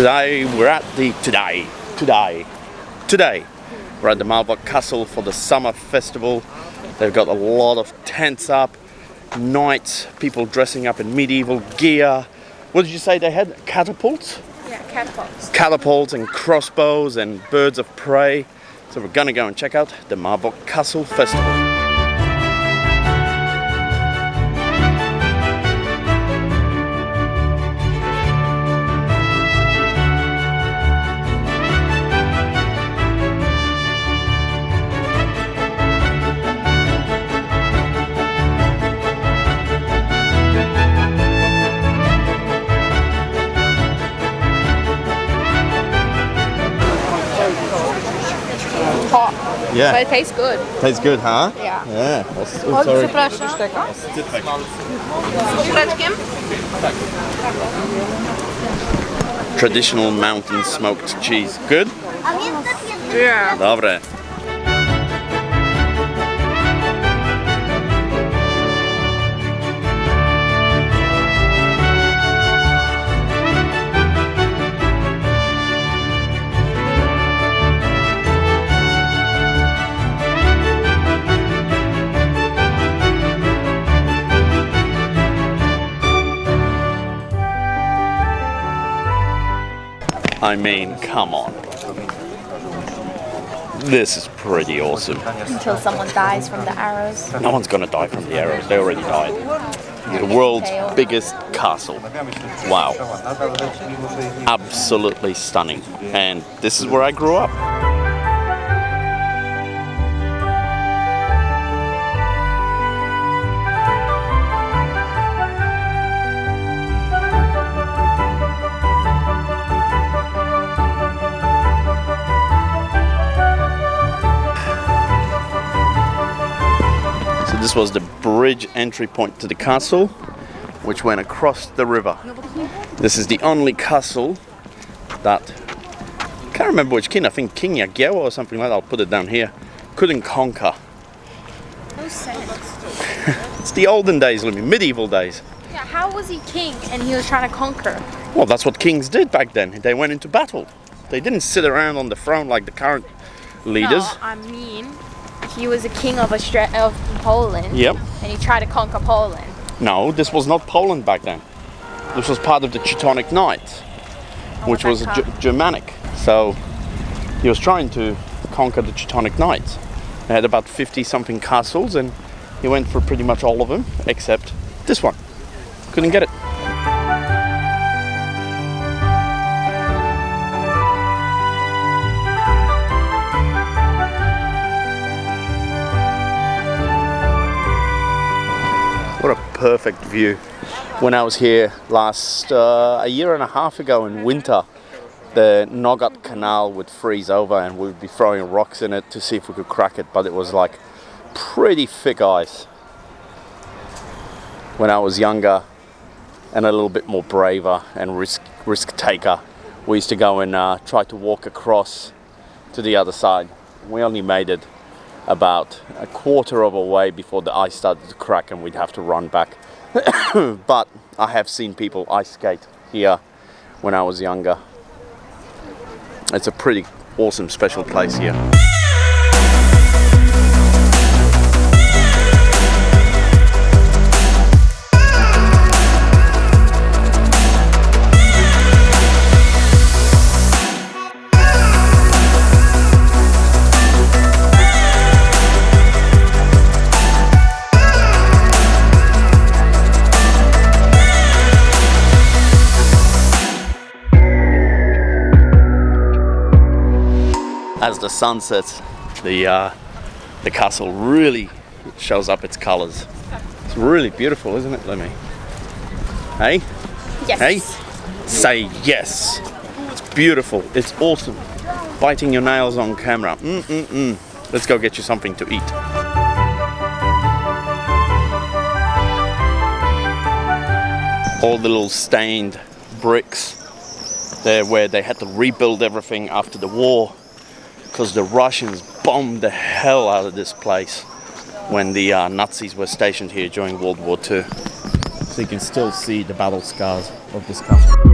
Today we're at the we're at the Malbork Castle for the summer festival. They've got a lot of tents up, knights, people dressing up in medieval gear. What did you say they had? Catapults? Yeah, catapults. Catapults and crossbows and birds of prey. So we're gonna go and check out the Malbork Castle Festival. Hot. Yeah. But it tastes good. Tastes good, huh? Yeah. Yeah. O, przepraszam. Z ogóreczkiem? Traditional mountain smoked cheese. Good? Yeah. Dobre. I mean, come on. This is pretty awesome. Until someone dies from the arrows. No one's gonna die from the arrows. They already died. The world's biggest castle. Wow. Absolutely stunning. And this is where I grew up. This was the bridge entry point to the castle, which went across the river. This is the only castle that, can't remember which king, I think King Jagiełło or something like that, I'll put it down here, couldn't conquer. No sense. It's the olden days, Lumi, medieval days. Yeah, how was he king and he was trying to conquer? Well, that's what kings did back then. They went into battle. They didn't sit around on the throne like the current leaders. No, I mean, he was a king of Poland. Yep. And he tried to conquer Poland. No, this was not Poland back then. This was part of the Teutonic Knights, which was Germanic. So he was trying to conquer the Teutonic Knights. They had about 50 something castles and he went for pretty much all of them except this one. Couldn't get it. What a perfect view. When I was here last, a year and a half ago in winter, the Nogat Canal would freeze over and we'd be throwing rocks in it to see if we could crack it, but it was like pretty thick ice. When I was younger and a little bit more braver and risk taker, we used to go and try to walk across to the other side. We only made it about a quarter of a way before the ice started to crack and we'd have to run back. But I have seen people ice skate here when I was younger. It's a pretty awesome, special place here. As the sun sets, the castle really shows up its colors. It's really beautiful, isn't it, Lumi? Hey? Yes. Hey? Say yes. It's beautiful. It's awesome. Biting your nails on camera. Let's go get you something to eat. All the little stained bricks there where they had to rebuild everything after the war, because the Russians bombed the hell out of this place when the Nazis were stationed here during World War II. So you can still see the battle scars of this castle.